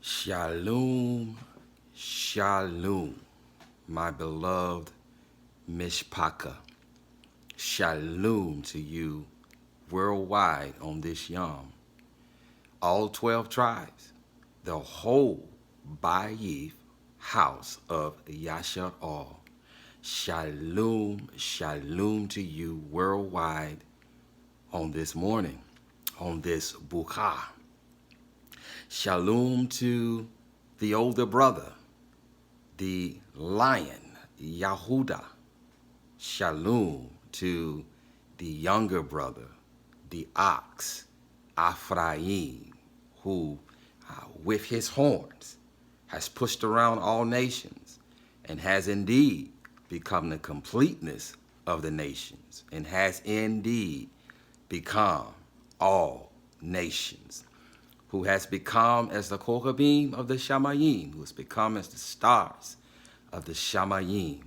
Shalom, shalom, my beloved Mishpaka. Shalom to you worldwide on this Yom. All 12 tribes, the whole Bayif house of YAHUAH'S. Shalom, shalom to you worldwide on this morning, on this Bukhah. Shalom to the older brother, the lion, Yahuwah. Shalom to the younger brother, the ox, Ephraim, who with his horns has pushed around all nations and has indeed become the completeness of the nations and has indeed become all nations, who has become as the Kohabim of the Shamayim, who has become as the stars of the Shamayim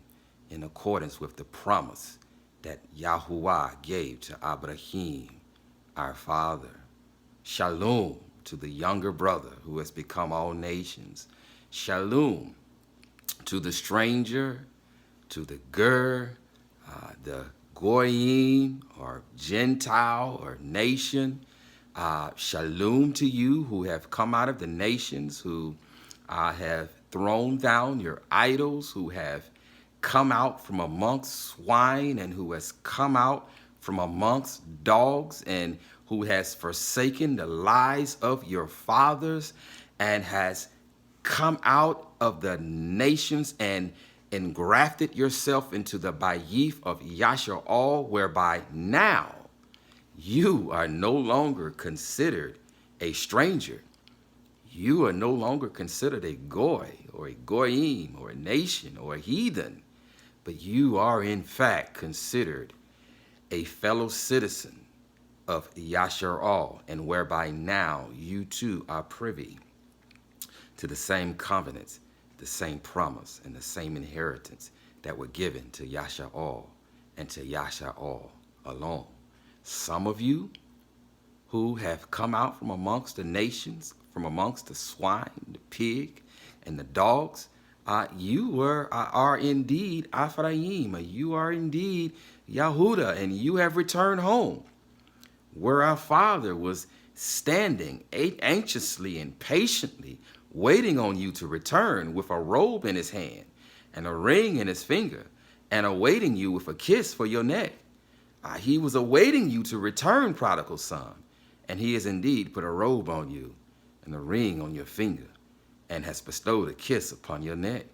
in accordance with the promise that Yahuwah gave to Abraham, our father. Shalom to the younger brother who has become all nations. Shalom to the stranger, to the ger, the goyim or Gentile or nation. Shalom to you who have come out of the nations, who have thrown down your idols, who have come out from amongst swine, and who has come out from amongst dogs, and who has forsaken the lies of your fathers, and has come out of the nations and engrafted yourself into the Bayif of YAHUAH'S, whereby now you are no longer considered a stranger. You are no longer considered a goy or a goyim or a nation or a heathen, but you are in fact considered a fellow citizen of YAHUAH'S, and whereby now you too are privy to the same covenants, the same promise, and the same inheritance that were given to YAHUAH'S and to YAHUAH'S alone. Some of you who have come out from amongst the nations, from amongst the swine, the pig, and the dogs, you are indeed Ephraim, you are indeed Yahuwah, and you have returned home, where our father was standing anxiously and patiently waiting on you to return with a robe in his hand and a ring in his finger and awaiting you with a kiss for your neck. He was awaiting you to return, prodigal son, and he has indeed put a robe on you and a ring on your finger and has bestowed a kiss upon your neck.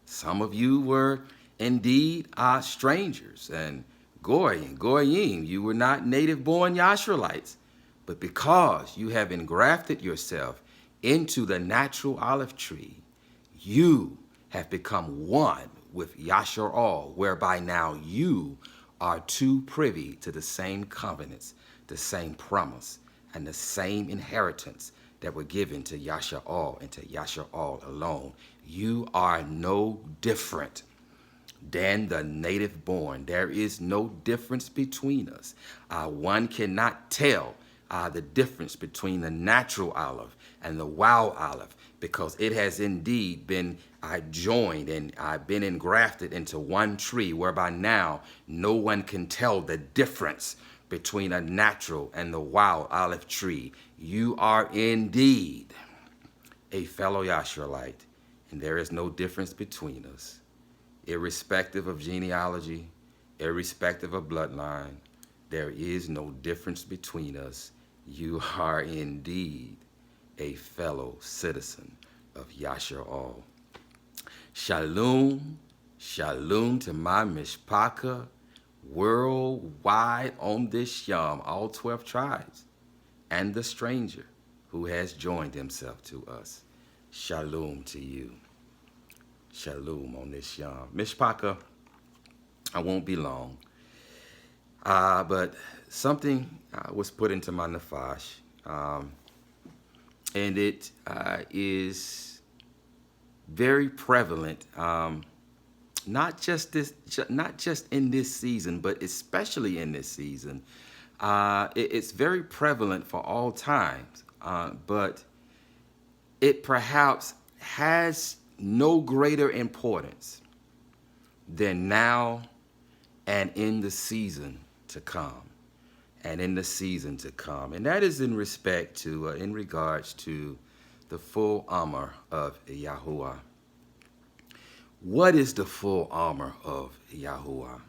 Some of you were indeed strangers and goy and goyim. You were not native-born Yashrulites, but because you have engrafted yourself into the natural olive tree, you have become one with YAHUAH'S, whereby now you are too privy to the same covenants, the same promise, and the same inheritance that were given to YAHUAH'S and to YAHUAH'S alone. You are no different than the native born. There is no difference between us. One cannot tell the difference between the natural olive and the wild olive, because it has indeed been joined and been engrafted into one tree, whereby now no one can tell the difference between a natural and the wild olive tree. You are indeed a fellow Yashruelite, and there is no difference between us. Irrespective of genealogy, irrespective of bloodline, there is no difference between us. You are indeed a fellow citizen of YAHUAH'S. Shalom, shalom to my Mishpaka worldwide on this Yom, all 12 tribes, and the stranger who has joined himself to us. Shalom to you. Shalom on this Yom. Mishpaka, I won't be long, but something was put into my nafash, and it is very prevalent, not just in this season, but especially in this season. It's very prevalent for all times, but it perhaps has no greater importance than now and in the season to come. And in the season to come. And that is in respect to, in regards to the full armor of Yahuwah. What is the full armor of Yahuwah?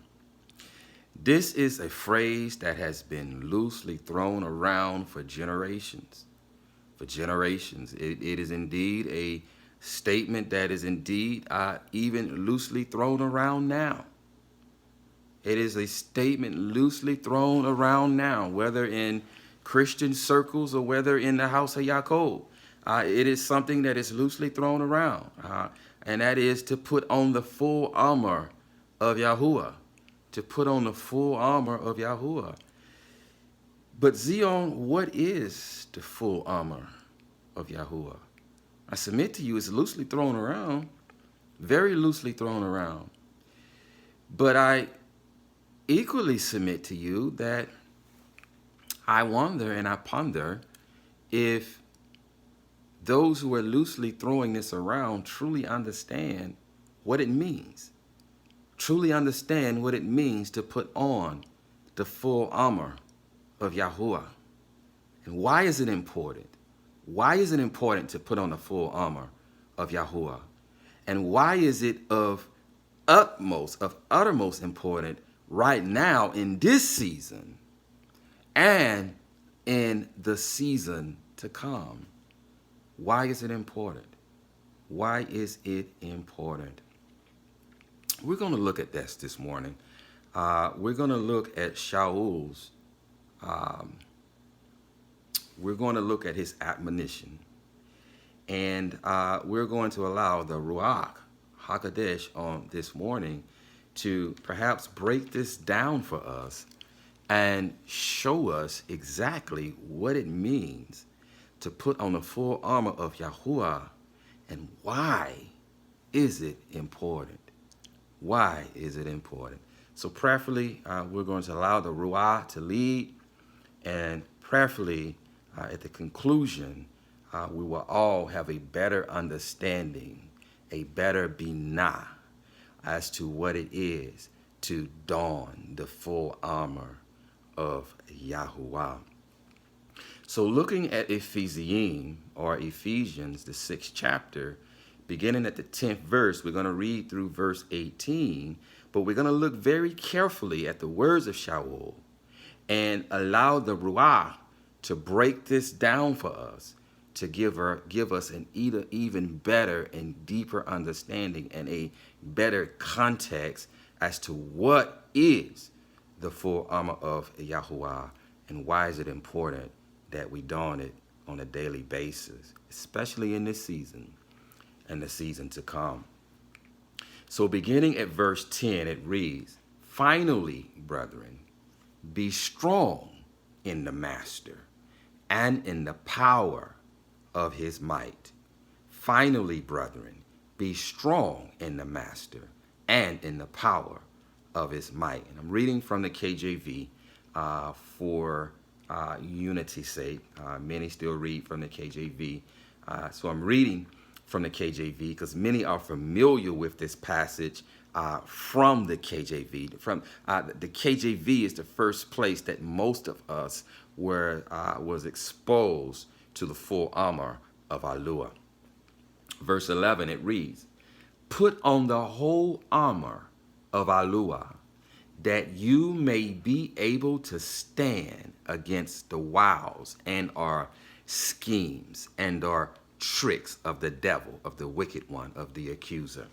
This is a phrase that has been loosely thrown around for generations. For generations. It is indeed a statement that is indeed even loosely thrown around now. It is a statement loosely thrown around now, whether in Christian circles or whether in the house of Yaakov. It is something that is loosely thrown around, and that is to put on the full armor of Yahuwah. To put on the full armor of Yahuwah. But Zion, what is the full armor of Yahuwah? I submit to you, it's loosely thrown around, very loosely thrown around. But I equally submit to you that I wonder and I ponder if those who are loosely throwing this around truly understand what it means. Truly understand what it means to put on the full armor of Yahuwah. And why is it important? Why is it important to put on the full armor of Yahuwah? And why is it of uttermost important right now in this season and in the season to come? Why is it important? Why is it important? We're going to look at this morning. We're going to look at Shaul's. We're going to look at his admonition. And we're going to allow the Ruach HaKodesh on this morning to perhaps break this down for us and show us exactly what it means to put on the full armor of Yahuwah and why is it important? Why is it important? So prayerfully, we're going to allow the Ruach to lead, and prayerfully at the conclusion, we will all have a better understanding, a better binah as to what it is to don the full armor of Yahuwah. So looking at Ephesians, or Ephesians, the 6th chapter, beginning at the 10th verse, we're going to read through verse 18, but we're going to look very carefully at the words of Shaul and allow the Ruach to break this down for us, to give us an even better and deeper understanding and a better context as to what is the full armor of Yahuwah and why is it important that we don it on a daily basis, especially in this season and the season to come. So beginning at verse 10, it reads, "Finally, brethren, be strong in the master and in the power of his might. Finally, brethren, be strong in the master and in the power of his might." And I'm reading from the KJV for unity's sake. Many still read from the KJV. So I'm reading from the KJV because many are familiar with this passage from the KJV. The KJV is the first place that most of us was exposed to the full armor of Yahuwah. Verse 11, it reads, "Put on the whole armor of Yahuwah, that you may be able to stand against the wiles and our schemes and our tricks of the devil, of the wicked one, of the accuser."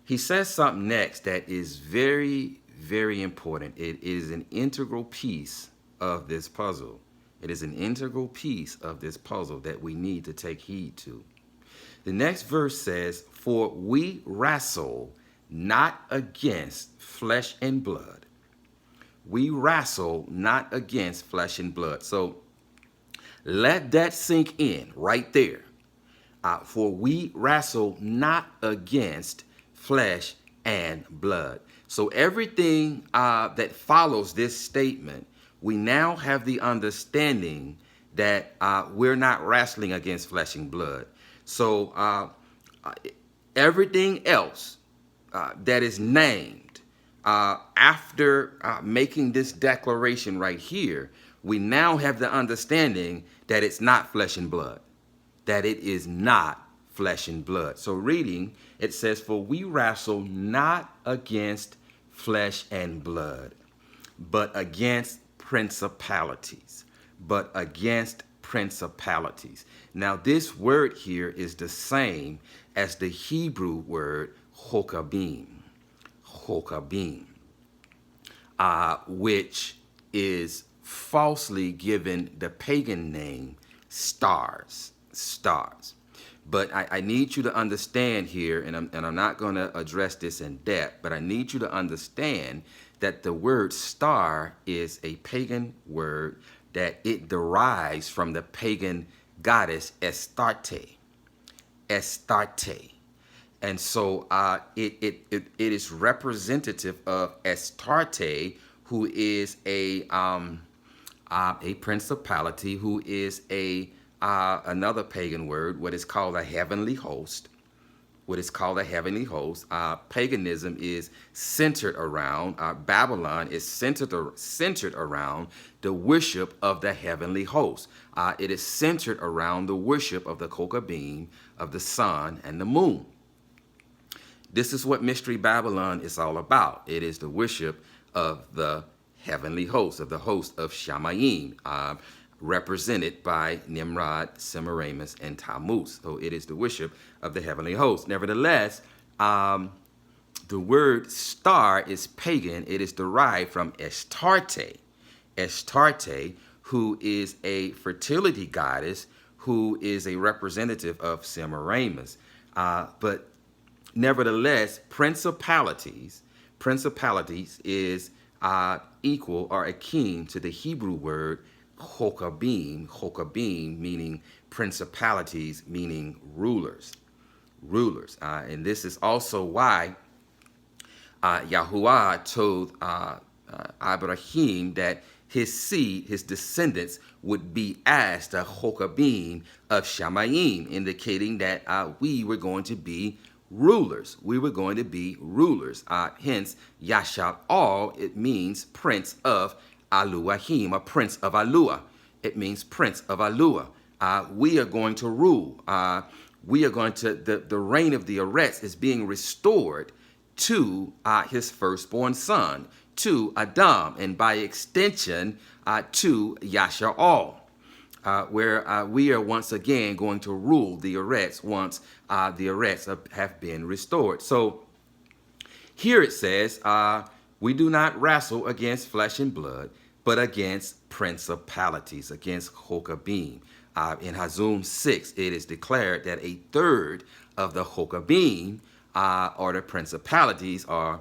He says something next that is very, very important. It is an integral piece of this puzzle. It is an integral piece of this puzzle that we need to take heed to. The next verse says, "For we wrestle not against flesh and blood." We wrestle not against flesh and blood. So let that sink in right there. For we wrestle not against flesh and blood. So everything that follows this statement, we now have the understanding that we're not wrestling against flesh and blood. So everything else that is named after making this declaration right here, we now have the understanding that it's not flesh and blood, that it is not flesh and blood. So reading, it says, for we wrestle not against flesh and blood, but against principalities, but against principalities. Now this word here is the same as the Hebrew word hokabim, which is falsely given the pagan name stars. But I need you to understand here, and I'm not going to address this in depth, but I need you to understand that the word star is a pagan word, that it derives from the pagan goddess Astarte. And so it is representative of Astarte, who is a principality, who is another pagan word, what is called a heavenly host. Paganism is centered around, Babylon is centered around the worship of the heavenly host. It is centered around the worship of the Kokabim, of the sun and the moon. This is what Mystery Babylon is all about. It is the worship of the heavenly host, of the host of Shamayim, represented by Nimrod, Semiramis, and Tammuz. So it is the worship of the heavenly host. Nevertheless, the word star is pagan. It is derived from Astarte, who is a fertility goddess, who is a representative of Semiramis. But nevertheless, principalities is equal or akin to the Hebrew word Hokabim, meaning principalities, meaning rulers. And this is also why Yahuwah told Abraham that his seed, his descendants, would be as the Hokabim of Shamayim, indicating that we were going to be rulers. Hence, Yashar, it means prince of Aluahim, a prince of Alua. It means prince of Alua. We are going to rule. The reign of the Eretz is being restored to his firstborn son, to Adam, and by extension to Yashar, where we are once again going to rule the Eretz once the Eretz have been restored. So here it says, we do not wrestle against flesh and blood, but against principalities, against Hokabim. In Hazum 6, it is declared that a third of the Hokabim, or the principalities, or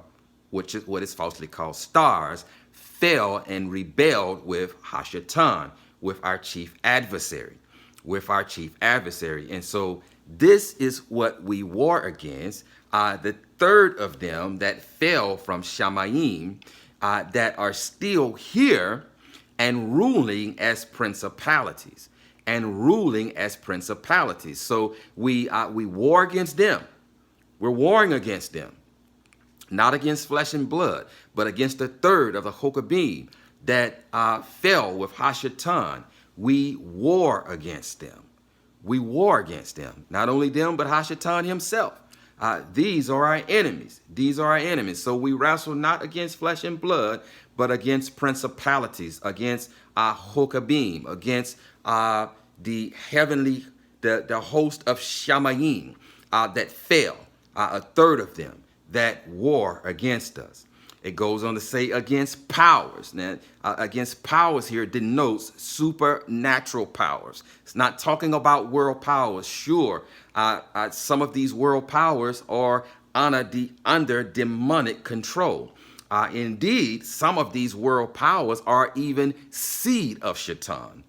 which is what is falsely called stars, fell and rebelled with Hashatan, with our chief adversary. And so this is what we war against. The third of them that fell from Shamayim, that are still here and ruling as principalities. So we war against them. We're warring against them. Not against flesh and blood, but against the third of the Hokabim that fell with Hashatan. We war against them. Not only them, but Hashatan himself. These are our enemies. So we wrestle not against flesh and blood, but against principalities, against Hokabim, against the heavenly, the host of Shamayim that fell, a third of them that war against us. It goes on to say against powers. Now, against powers here denotes supernatural powers. It's not talking about world powers. Sure, some of these world powers are under demonic control. Indeed, some of these world powers are even seed of Shaitan.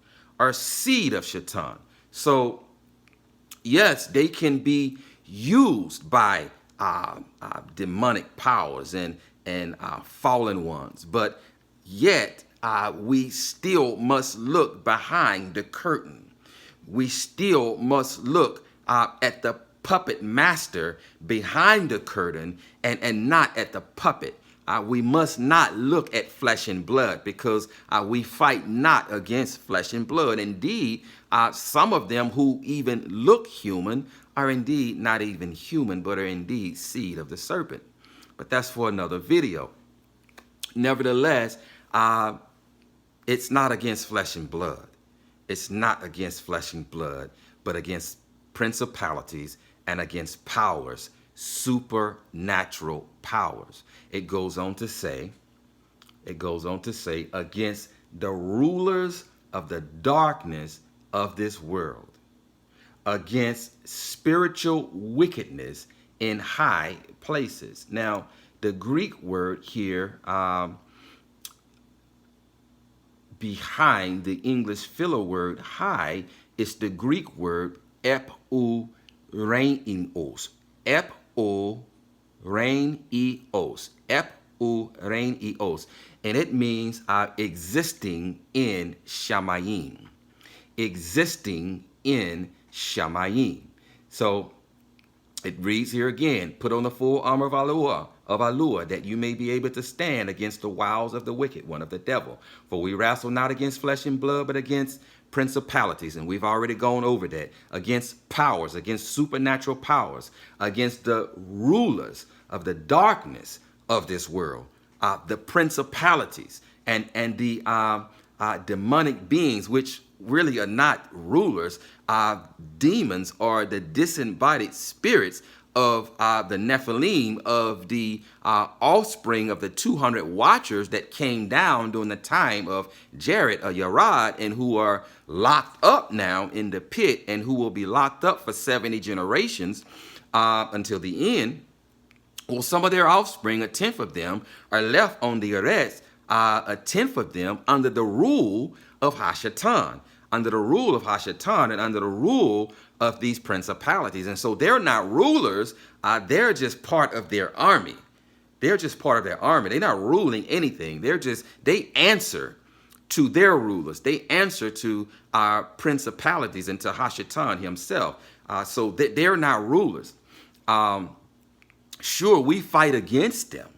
So, yes, they can be used by demonic powers and fallen ones, but yet we still must look behind the curtain. We still must look at the puppet master behind the curtain and not at the puppet. We must not look at flesh and blood, because we fight not against flesh and blood. Indeed, some of them who even look human are indeed not even human, but are indeed seed of the serpent. But that's for another video. Nevertheless, it's not against flesh and blood. It's not against flesh and blood, but against principalities and against powers, supernatural powers. It goes on to say, against the rulers of the darkness of this world, against spiritual wickedness in high places. Now, the Greek word here behind the English filler word high is the Greek word epoureios. Epoureios. And it means existing in Shamayim. Existing in Shamayim. So it reads here again, put on the full armor of Yahuwah, that you may be able to stand against the wiles of the wicked one, of the devil. For we wrestle not against flesh and blood, but against principalities. And we've already gone over that. Against powers, against supernatural powers, against the rulers of the darkness of this world, the principalities and the demonic beings, which really are not rulers. Demons are the disembodied spirits of the Nephilim, of the offspring of the 200 watchers that came down during the time of Jared or Yarad, and who are locked up now in the pit, and who will be locked up for 70 generations until the end. Well, some of their offspring, a tenth of them, are left on the Eretz, a tenth of them under the rule of Hashatan, under the rule of Hashatan, and under the rule of these principalities. And so they're not rulers, they're just part of their army. They're just part of their army. They're not ruling anything. They answer to their rulers. They answer to our principalities and to Hashatan himself. So they're not rulers. Sure, we fight against them.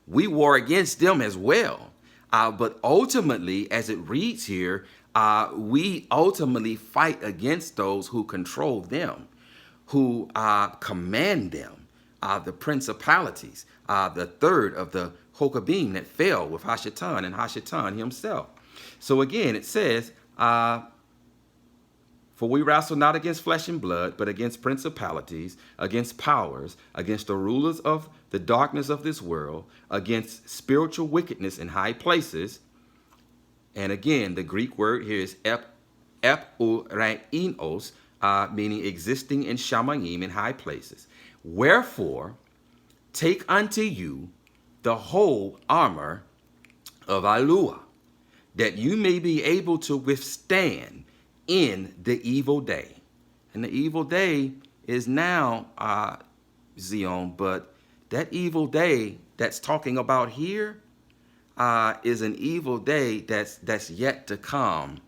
We war against them as well. But ultimately, as it reads here, we ultimately fight against those who control them, who command them, the principalities, the third of the Hokabim that fell with Hashatan and Hashatan himself. So again, it says, for we wrestle not against flesh and blood, but against principalities, against powers, against the rulers of the darkness of this world, against spiritual wickedness in high places. And again, the Greek word here is epoureios, meaning existing in Shamayim, in high places. Wherefore, take unto you the whole armor of Yahuwah, that you may be able to withstand in the evil day. And the evil day is now, Zion, but that evil day that's talking about here is an evil day that's yet to come.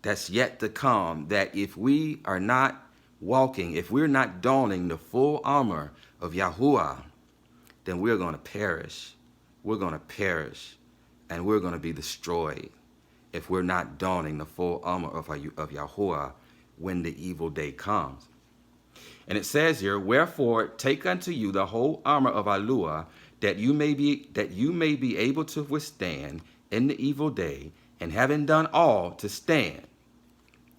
That's yet to come, that if we are not walking, if we're not donning the full armor of Yahuwah, then we're going to perish. We're going to perish, and we're going to be destroyed if we're not donning the full armor of Yahuwah when the evil day comes. And it says here, wherefore take unto you the whole armor of Yahuwah, that you may be able to withstand in the evil day, and having done all to stand.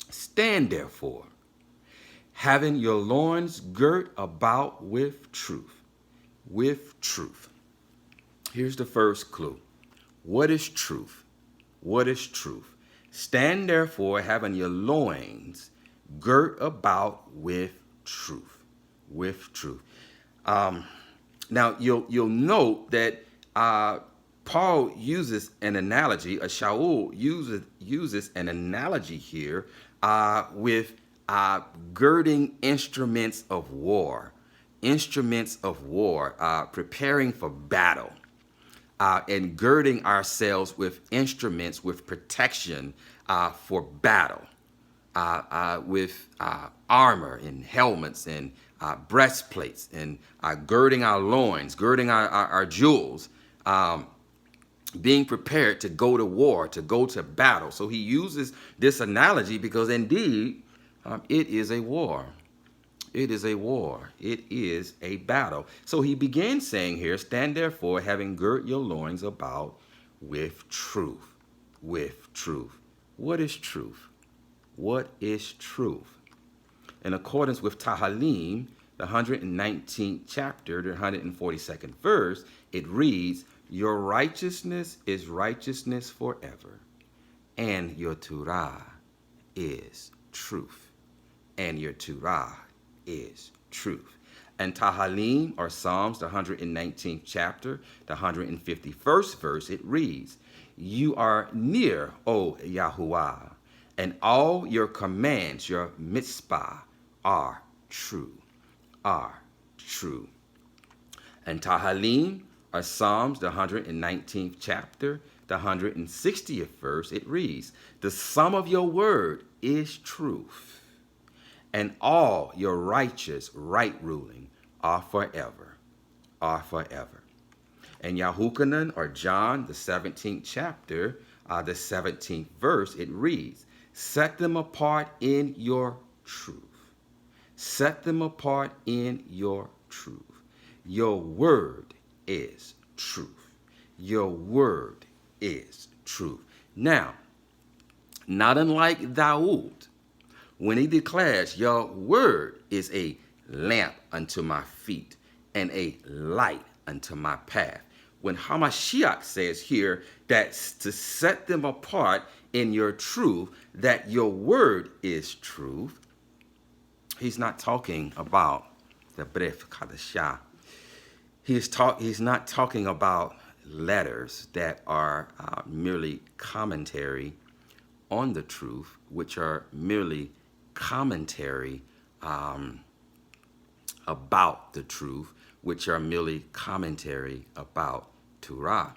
Stand therefore, having your loins girt about with truth. With truth. Here's the first clue. What is truth? What is truth? Stand therefore, having your loins girt about with truth. With truth. Now you'll note that Paul uses an analogy. Shaul uses an analogy here with girding instruments of war. Instruments of war, preparing for battle. and girding ourselves with instruments with protection for battle, with armor and helmets and breastplates, and girding our loins, girding our jewels, being prepared to go to war, to go to battle. So he uses this analogy because indeed it is a war. It is a war. It is a battle. So he begins saying here, stand therefore, having girt your loins about with truth. With truth. What is truth? What is truth? In accordance with Tahalim, the 119th chapter, the 142nd verse, it reads, your righteousness is righteousness forever, and your Torah is truth. And your Torah is truth. And Tahalim, or Psalms, the 119th chapter, the 151st verse, it reads, you are near, O Yahuwah, and all your commands, your mitzvah, are true, are true. And Tahalim, or Psalms, the 119th chapter, the 160th verse, it reads, the sum of your word is truth, and all your righteous right ruling are forever, are forever. And Yahuchanan, or John, the 17th chapter, the 17th verse, it reads, set them apart in your truth. Set them apart in your truth. Your word is truth. Your word is truth. Now, not unlike Dawood, when he declares, your word is a lamp unto my feet and a light unto my path. When Hamashiach says here that to set them apart in your truth, that your word is truth, he's not talking about the Bref Kadashah. He's not talking about letters that are merely commentary on the truth, which are merely commentary about the truth, which are merely commentary about Torah.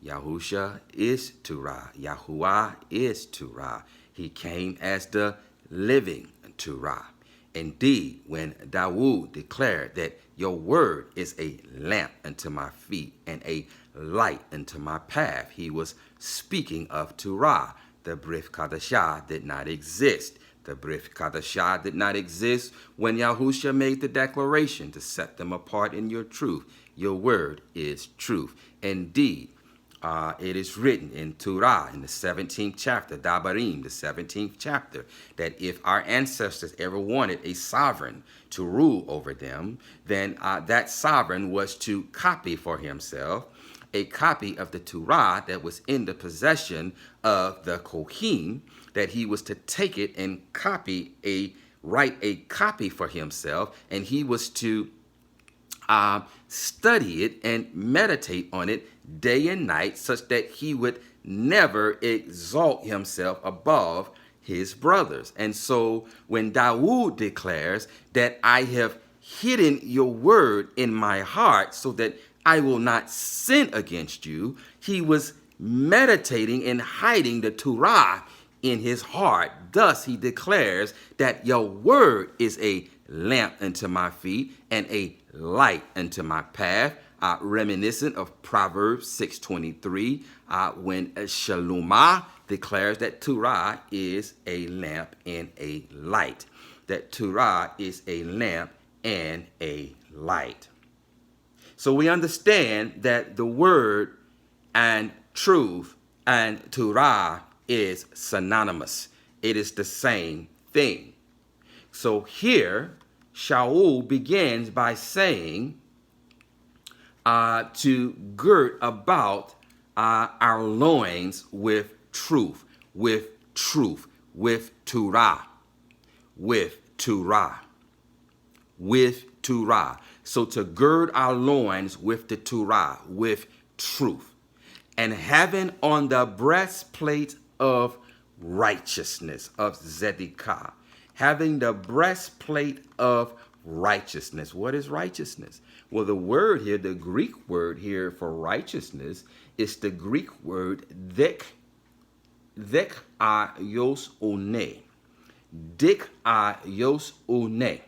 Yahusha is Torah. Yahuwah is Torah. He came as the living Torah. Indeed, when Dawood declared that your word is a lamp unto my feet and a light unto my path, he was speaking of Torah. The Brith Kadashah did not exist. The Brith Kadashah did not exist when Yahusha made the declaration to set them apart in your truth. Your word is truth. Indeed, it is written in Torah, in the 17th chapter, Dabarim, the 17th chapter, that if our ancestors ever wanted a sovereign to rule over them, then that sovereign was to copy for himself a copy of the Torah that was in the possession of the Kohen, that he was to take it and write a copy for himself, and he was to study it and meditate on it day and night, such that he would never exalt himself above his brothers. And so when Dawood declares that I have hidden your word in my heart so that I will not sin against you, he was meditating and hiding the Torah in his heart. Thus he declares that your word is a lamp unto my feet and a light unto my path, reminiscent of Proverbs 6:23, when Shalomah declares that Torah is a lamp and a light. That Torah is a lamp and a light. So we understand that the word and truth and Torah is synonymous. It is the same thing. So here, Shaul begins by saying to gird about our loins with truth, with Torah, with Torah, with Torah. So to gird our loins with the Torah, with truth, and having on the breastplate of righteousness, of Zedekah, having the breastplate of righteousness. What is righteousness? Well, the word here, the Greek word here for righteousness is the Greek word dikaios one. Dikaios one.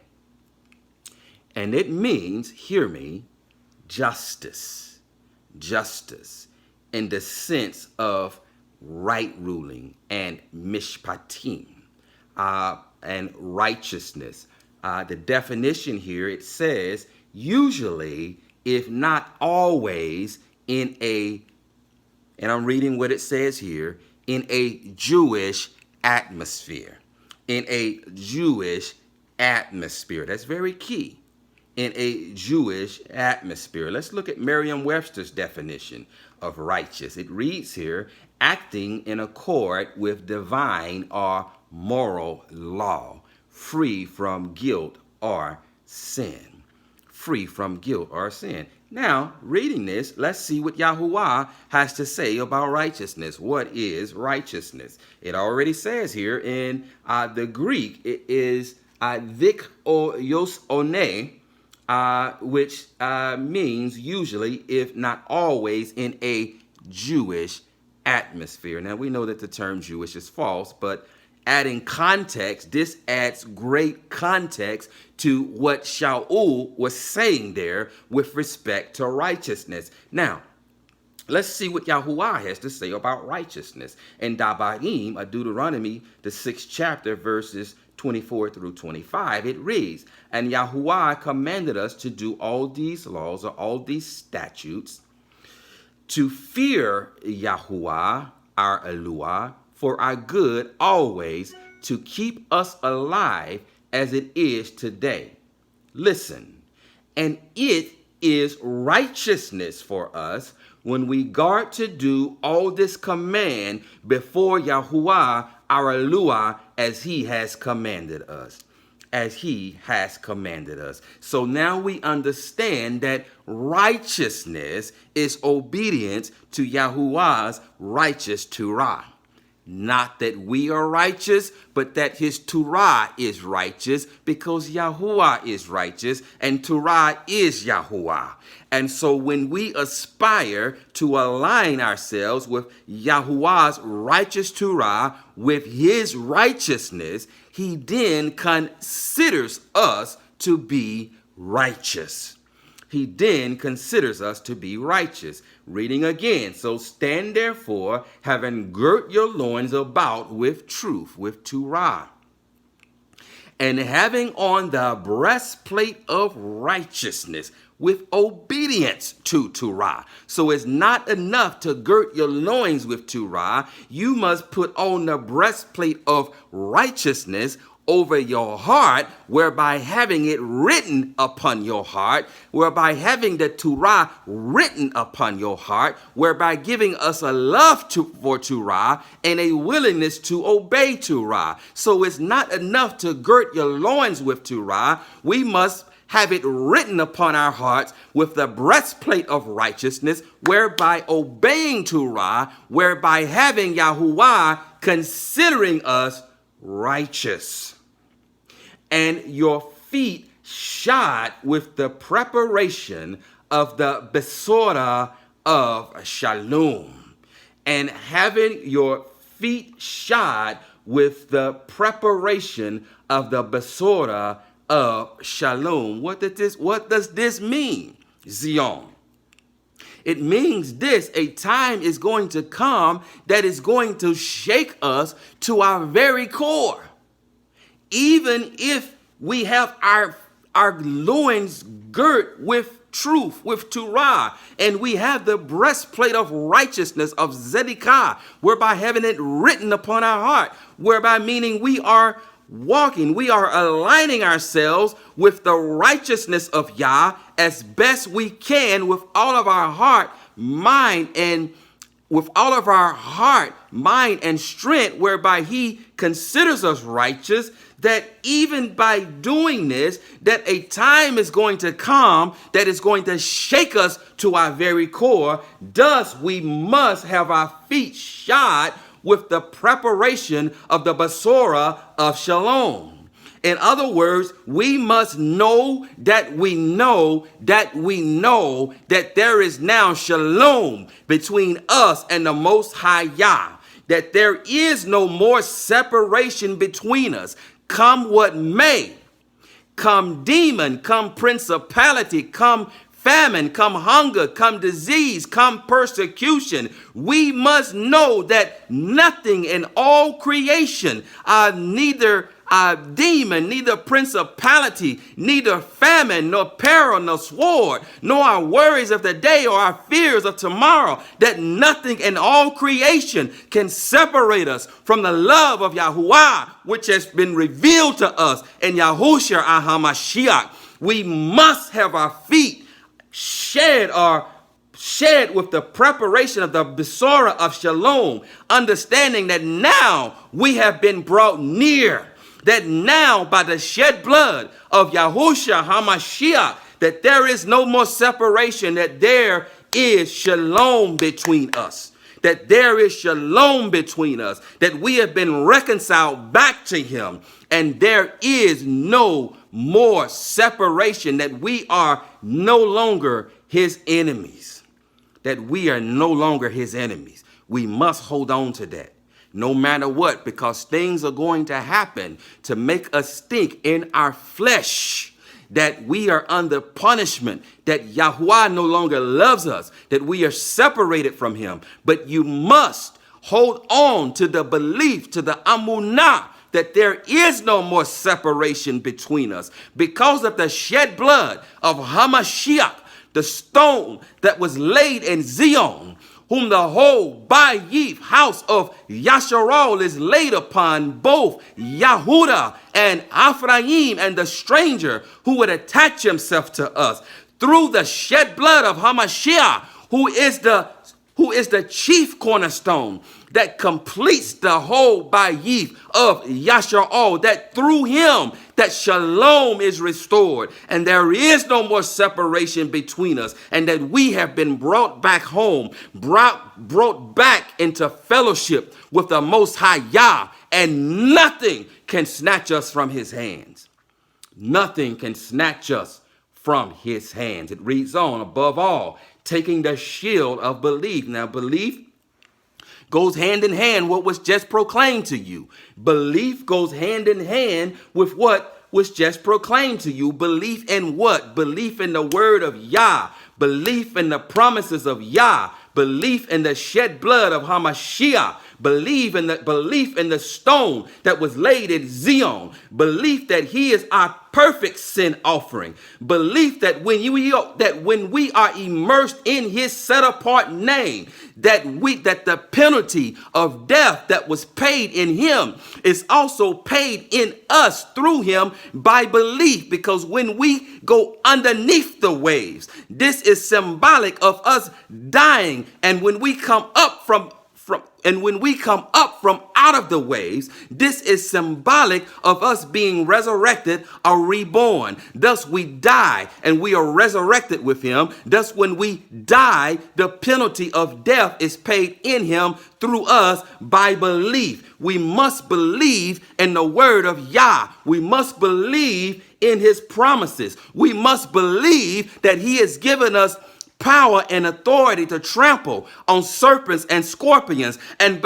And it means, hear me, justice. Justice in the sense of right ruling and mishpatim and righteousness. The definition here, it says, usually, if not always, in a, and I'm reading what it says here, in a Jewish atmosphere. In a Jewish atmosphere. That's very key. In a Jewish atmosphere. Let's look at Merriam-Webster's definition of righteous. It reads here, acting in accord with divine or moral law, free from guilt or sin. Free from guilt or sin. Now, reading this, let's see what Yahuwah has to say about righteousness. What is righteousness? It already says here in the Greek, it is dikaios one, which means usually, if not always, in a Jewish atmosphere. Now, we know that the term Jewish is false, but adding context, this adds great context to what Shaul was saying there with respect to righteousness. Now, let's see what Yahuwah has to say about righteousness. In Dabarim, Deuteronomy, the 6th chapter, verses 24 through 25, it reads, and Yahuwah commanded us to do all these laws or all these statutes, to fear Yahuwah, our Eluah, for our good always, to keep us alive as it is today. Listen, and it is righteousness for us when we guard to do all this command before Yahuwah, our Eluah, as he has commanded us. As he has commanded us. So now we understand that righteousness is obedience to Yahuwah's righteous Torah. Not that we are righteous, but that his Torah is righteous because Yahuwah is righteous and Torah is Yahuwah. And so when we aspire to align ourselves with Yahuwah's righteous Torah, with his righteousness, he then considers us to be righteous. He then considers us to be righteous. Reading again. So stand therefore, having girt your loins about with truth, with Torah, and having on the breastplate of righteousness, with obedience to Torah. So it's not enough to girt your loins with Torah. You must put on the breastplate of righteousness over your heart, whereby having it written upon your heart, whereby having the Torah written upon your heart, whereby giving us a love for Torah and a willingness to obey Torah. So it's not enough to girt your loins with Torah. We must have it written upon our hearts with the breastplate of righteousness, whereby obeying Torah, whereby having Yahuwah considering us righteous. And your feet shod with the preparation of the Besorah of Shalom. And having your feet shod with the preparation of the Besorah of Shalom. What does this mean, Zion? It means this: a time is going to come that is going to shake us to our very core. Even if we have our loins girt with truth, with Torah, and we have the breastplate of righteousness of Zedekah, whereby having it written upon our heart, whereby meaning we are walking, we are aligning ourselves with the righteousness of Yah as best we can with all of our heart, mind, and strength, whereby he considers us righteous, that even by doing this, that a time is going to come that is going to shake us to our very core. Thus, we must have our feet shod with the preparation of the Besorah of Shalom. In other words, we must know that we know that we know that there is now shalom between us and the Most High Yah, that there is no more separation between us. Come what may, come demon, come principality, come famine, come hunger, come disease, come persecution. We must know that nothing in all creation, neither demon, neither principality, neither famine, nor peril, nor sword, nor our worries of the day or our fears of tomorrow, that nothing in all creation can separate us from the love of Yahuwah, which has been revealed to us in Yahushua HaMashiach. We must have our feet shed with the preparation of the Besorah of Shalom, understanding that now we have been brought near, that now by the shed blood of Yahushua HaMashiach, that there is no more separation, that there is shalom between us, that there is shalom between us, that we have been reconciled back to him, and there is no more separation, that we are no longer his enemies, that we are no longer his enemies. We must hold on to that no matter what, because things are going to happen to make us think in our flesh that we are under punishment, that Yahuwah no longer loves us, that we are separated from him. But you must hold on to the belief, to the amunah, that there is no more separation between us because of the shed blood of Hamashiach, the stone that was laid in Zion, whom the whole Bayif house of Yasharal is laid upon, both Yahudah and Ephraim and the stranger who would attach himself to us, through the shed blood of Hamashiach, who is the chief cornerstone that completes the whole Bayif of Yasharal, that through him that shalom is restored, and there is no more separation between us, and that we have been brought back home, brought back into fellowship with the Most High Yah, and nothing can snatch us from his hands. Nothing can snatch us from his hands. It reads on, above all, taking the shield of belief. Now, belief goes hand in hand what was just proclaimed to you. Belief goes hand in hand with what was just proclaimed to you. Belief in what? Belief in the word of Yah. Belief in the promises of Yah. Belief in the shed blood of Hamashiach. Belief in the stone that was laid in Zion. Belief that he is our perfect sin offering. Belief that when we are immersed in his set apart name, that the penalty of death that was paid in him is also paid in us through him by belief. Because when we go underneath the waves, this is symbolic of us dying, and when we come up from out of the waves, this is symbolic of us being resurrected or reborn. Thus we die and we are resurrected with him. Thus when we die, the penalty of death is paid in him through us by belief. We must believe in the word of Yah. We must believe in his promises. We must believe that he has given us power and authority to trample on serpents and scorpions, and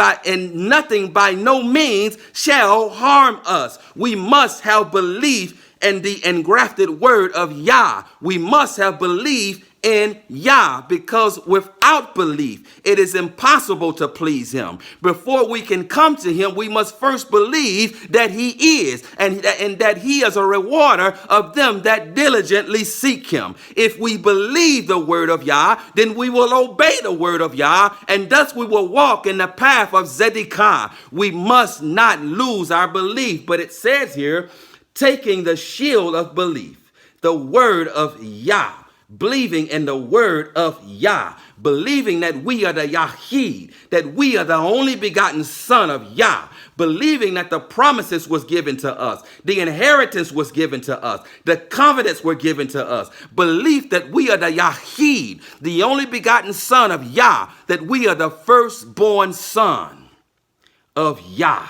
nothing by no means shall harm us. We must have belief in the engrafted word of Yah. We must have belief in Yah, because without belief it is impossible to please him. Before we can come to him, we must first believe that he is, and that he is a rewarder of them that diligently seek him. If we believe the word of Yah, then we will obey the word of Yah, and thus we will walk in the path of Zedekiah. We must not lose our belief. But it says here, taking the shield of belief, the word of Yah, believing in the word of Yah, believing that we are the Yahid, that we are the only begotten son of Yah, believing that the promises was given to us, the inheritance was given to us, the covenants were given to us, belief that we are the Yahid, the only begotten son of Yah, that we are the firstborn son of Yah.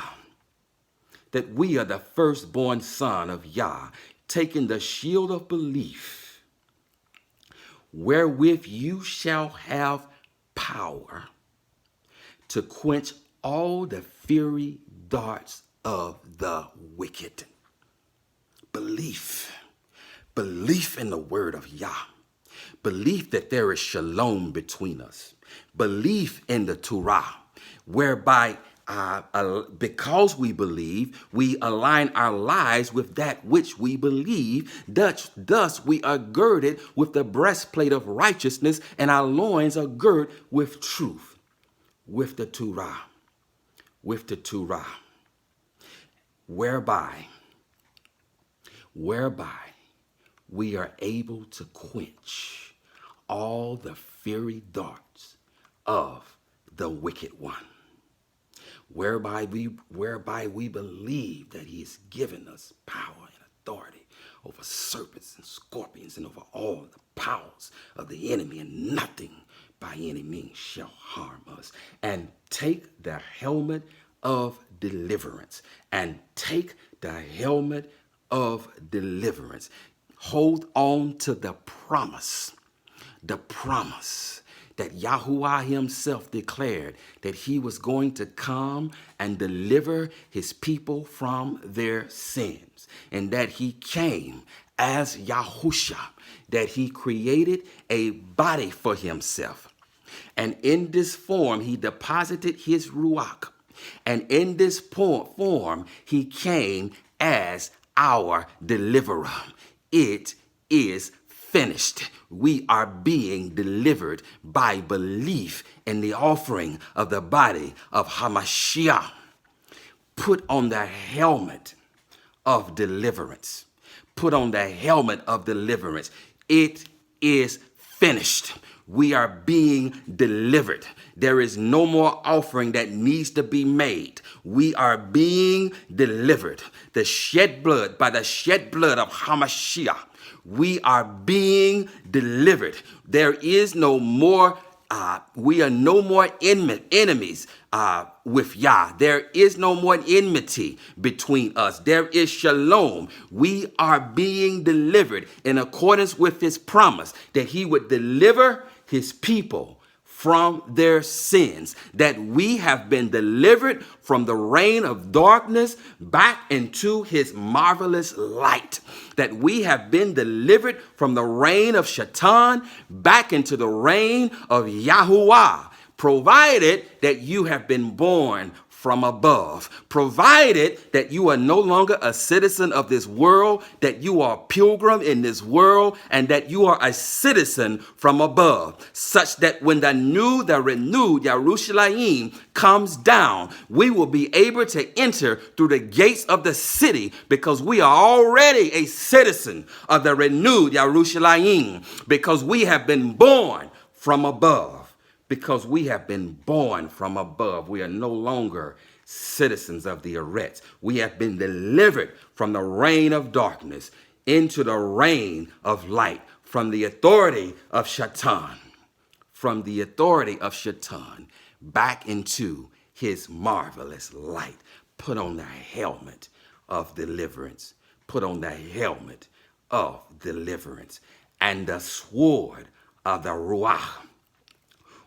that we are the firstborn son of Yah, taking the shield of belief, wherewith you shall have power to quench all the fiery darts of the wicked. Belief. Belief in the word of Yah. Belief that there is shalom between us. Belief in the Torah, whereby because we believe, we align our lives with that which we believe. Thus, we are girded with the breastplate of righteousness, and our loins are girded with truth, with the Torah, whereby we are able to quench all the fiery darts of the wicked one. Whereby we believe that he has given us power and authority over serpents and scorpions and over all the powers of the enemy, and nothing by any means shall harm us. And take the helmet of deliverance. Hold on to the promise that Yahuwah himself declared that he was going to come and deliver his people from their sins, and that he came as Yahusha, that he created a body for himself. And in this form, he deposited his Ruach. And in this form, he came as our deliverer. It is finished. We are being delivered by belief in the offering of the body of Hamashiach. Put on the helmet of deliverance. Put on the helmet of deliverance. It is finished. We are being delivered. There is no more offering that needs to be made. We are being delivered. By the shed blood of Hamashiach, we are being delivered. There is no more, we are no more enemies with Yah. There is no more enmity between us. There is shalom. We are being delivered in accordance with his promise that he would deliver his people from their sins, that we have been delivered from the reign of darkness back into his marvelous light, that we have been delivered from the reign of Shaitan back into the reign of Yahuwah, provided that you have been born from above, provided that you are no longer a citizen of this world, that you are a pilgrim in this world, and that you are a citizen from above, such that when the renewed Yerushalayim comes down, we will be able to enter through the gates of the city, because we are already a citizen of the renewed Yerushalayim, because we have been born from above. Because we have been born from above. We are no longer citizens of the Eretz. We have been delivered from the reign of darkness into the reign of light, from the authority of Shaitan, back into his marvelous light. Put on the helmet of deliverance. Put on the helmet of deliverance and the sword of the Ruach,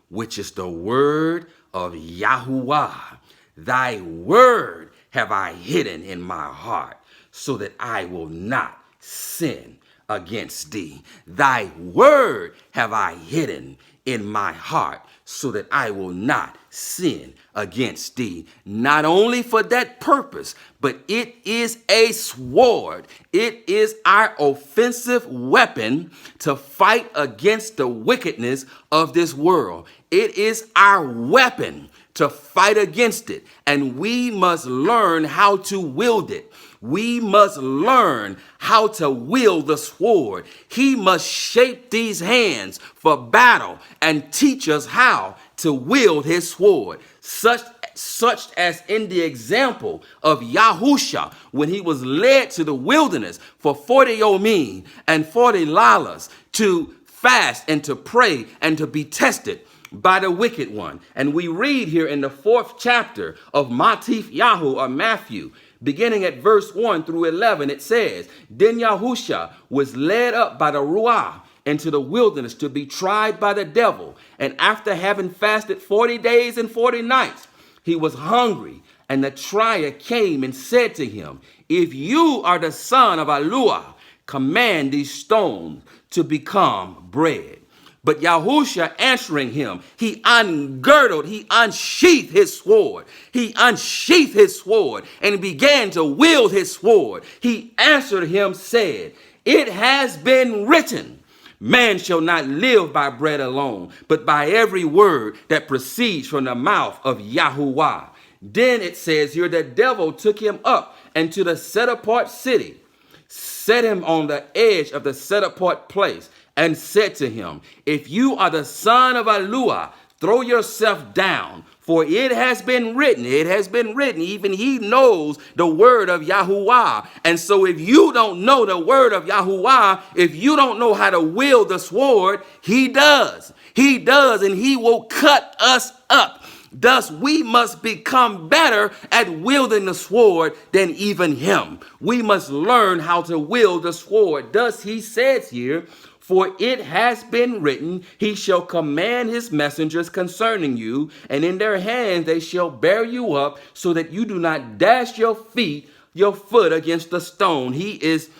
which is the word of Yahuwah. Thy word have I hidden in my heart, so that I will not sin against thee. Thy word have I hidden in my heart, so that I will not sin against thee. Not only for that purpose, but it is a sword. It is our offensive weapon to fight against the wickedness of this world. It is our weapon to fight against it, and we must learn how to wield it. We must learn how to wield the sword. He must shape these hands for battle and teach us how to wield his sword, such as in the example of Yahusha when he was led to the wilderness for 40 yomim and 40 lalas to fast and to pray and to be tested by the wicked one. And we read here in the 4th chapter of Matthew, Beginning at verse 1 through 11, it says, Then Yahusha was led up by the Ruah into the wilderness to be tried by the devil. And after having fasted 40 days and 40 nights, he was hungry. And the trier came and said to him, If you are the son of Yahuwah, command these stones to become bread. But Yahusha answering him, he unsheathed his sword. He unsheathed his sword and began to wield his sword. He answered him, said, It has been written, Man shall not live by bread alone, but by every word that proceeds from the mouth of Yahuwah. Then it says here, the devil took him up into the set apart city, set him on the edge of the set apart place, and said to him, If you are the son of Yahuwah, throw yourself down, for it has been written, even he knows the word of Yahuwah. And so if you don't know the word of Yahuwah, if you don't know how to wield the sword, he does, and he will cut us up. Thus, we must become better at wielding the sword than even him. We must learn how to wield the sword. Thus, he says here, For it has been written, He shall command His messengers concerning you, and in their hands they shall bear you up, so that you do not dash your foot against a stone. He is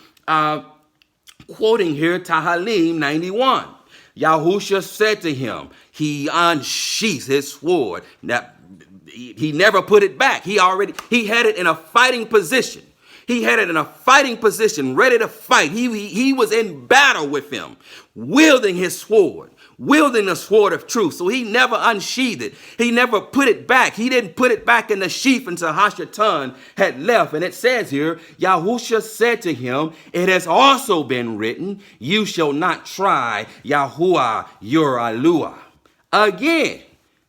quoting here Tahalim 91. Yahusha said to him, he unsheathed his sword. Now, he never put it back. He had it in a fighting position. He had it in a fighting position, ready to fight. He was in battle with him, wielding his sword, wielding the sword of truth. So he never unsheathed it. He never put it back. He didn't put it back in the sheath until Hashatan had left. And it says here, Yahusha said to him, It has also been written, You shall not try Yahuwah your Yahuwah. Again,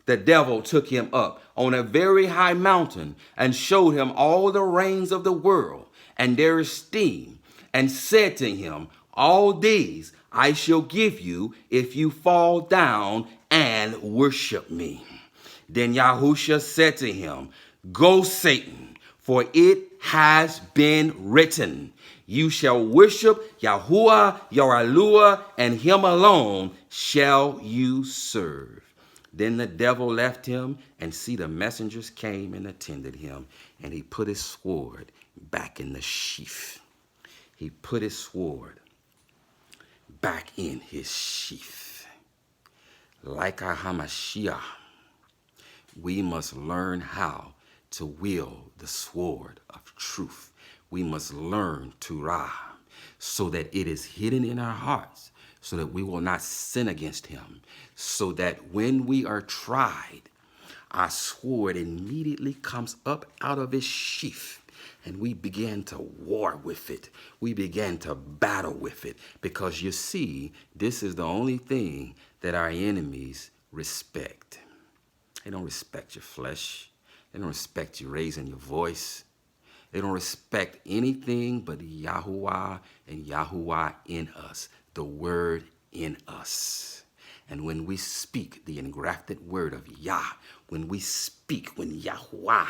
the devil took him up on a very high mountain and showed him all the reigns of the world and their esteem, and said to him, All these I shall give you if you fall down and worship me. Then Yahusha said to him, Go, Satan, for it has been written, You shall worship Yahuwah your Yahuwah, and him alone shall you serve. Then the devil left him, and see, the messengers came and attended him, and he put his sword back in the sheath. He put his sword back in his sheath. Like our Hamashiach, we must learn how to wield the sword of truth. We must learn Torah so that it is hidden in our hearts, so that we will not sin against him, so that when we are tried, our sword immediately comes up out of its sheath, and we begin to war with it. We begin to battle with it, because you see, this is the only thing that our enemies respect. They don't respect your flesh. They don't respect you raising your voice. They don't respect anything but Yahuwah and Yahuwah in us, the word in us. And when we speak the engrafted word of Yah, when Yahuwah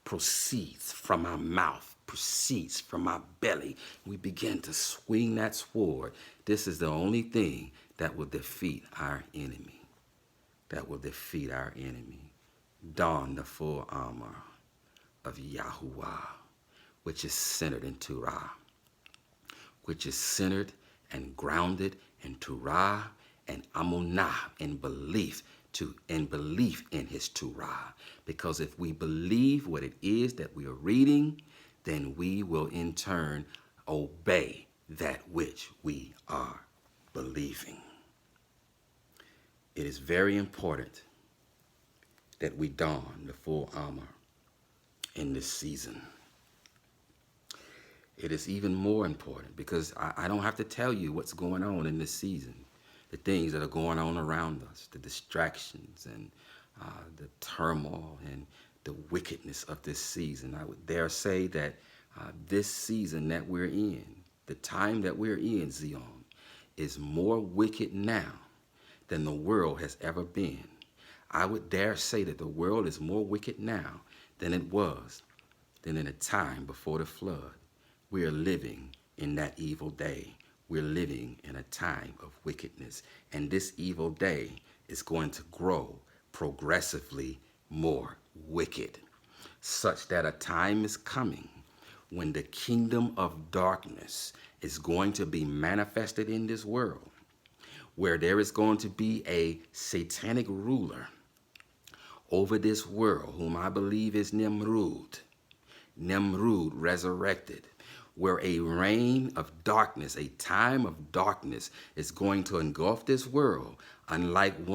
proceeds from our mouth, proceeds from our belly, we begin to swing that sword. This is the only thing that will defeat our enemy. That will defeat our enemy. Don the full armor of Yahuwah, which is centered in Torah, which is centered and grounded in Torah and Amunah, and belief in his Torah. Because if we believe what it is that we are reading, then we will in turn obey that which we are believing. It is very important that we don the full armor in this season. It is even more important because I don't have to tell you what's going on in this season. The things that are going on around us, the distractions and the turmoil and the wickedness of this season. I would dare say that this season that we're in, the time that we're in, Zion, is more wicked now than the world has ever been. I would dare say that the world is more wicked now than it was than in a time before the flood. We are living in that evil day. We're living in a time of wickedness. And this evil day is going to grow progressively more wicked, such that a time is coming when the kingdom of darkness is going to be manifested in this world, where there is going to be a satanic ruler over this world, whom I believe is Nimrud resurrected, where a reign of darkness, a time of darkness is going to engulf this world, unlike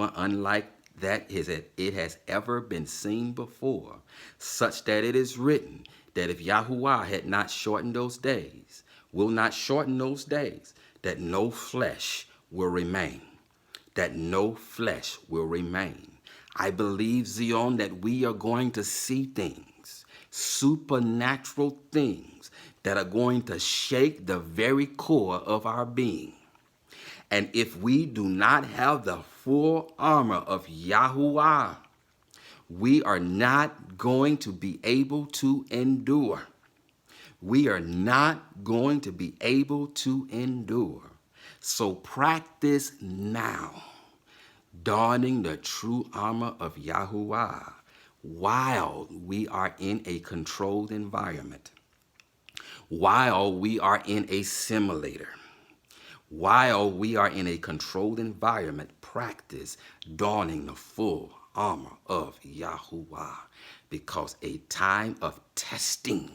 that it has ever been seen before, such that it is written that if Yahuwah had not shortened those days, will not shorten those days, that no flesh will remain, that no flesh will remain. I believe, Zion, that we are going to see things, supernatural things that are going to shake the very core of our being. And if we do not have the full armor of Yahuwah, we are not going to be able to endure. We are not going to be able to endure. So practice now donning the true armor of Yahuwah while we are in a controlled environment, while we are in a simulator, while we are in a controlled environment. Practice donning the full armor of Yahuwah, because a time of testing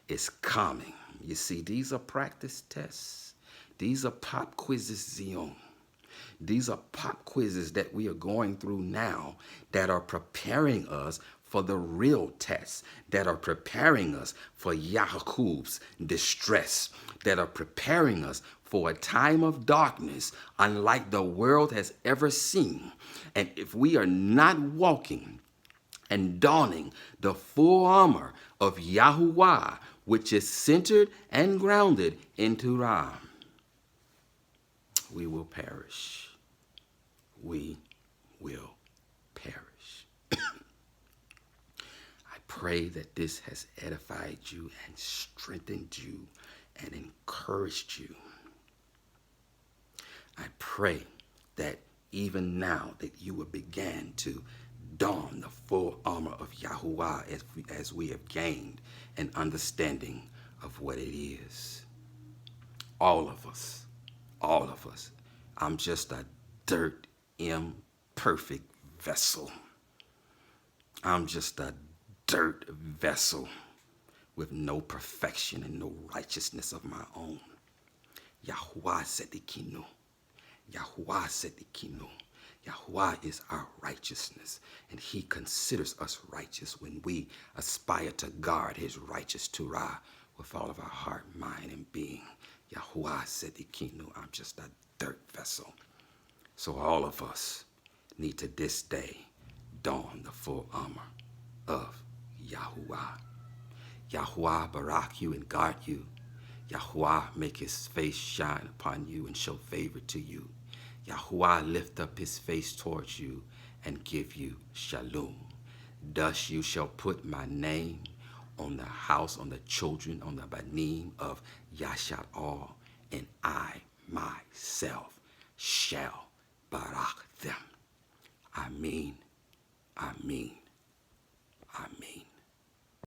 is coming. You see, these are practice tests. These are pop quizzes, Zion. These are pop quizzes that we are going through now that are preparing us for the real tests, that are preparing us for Yahuwah's distress, that are preparing us for a time of darkness unlike the world has ever seen. And if we are not walking and donning the full armor of Yahuwah, which is centered and grounded in Torah, we will perish. We will perish. I pray that this has edified you and strengthened you and encouraged you. I pray that even now that you will begin to don the full armor of Yahuwah as we have gained an understanding of what it is. All of us. I'm just a dirt imperfect vessel. I'm just a dirt vessel with no perfection and no righteousness of my own. Yahuwah Sedekinu. Yahuwah Sedekinu. Yahuwah is our righteousness, and he considers us righteous when we aspire to guard his righteous Torah with all of our heart, mind, and being. Yahuwah Sedekinu. I'm just a dirt vessel. So all of us need to this day don the full armor of Yahuwah. Yahuwah barak you and guard you. Yahuwah make his face shine upon you and show favor to you. Yahuwah lift up his face towards you and give you shalom. Thus you shall put my name on the house, on the children, on the banim of Yasha'al, and I myself shall barak them. Amen, amen, amen.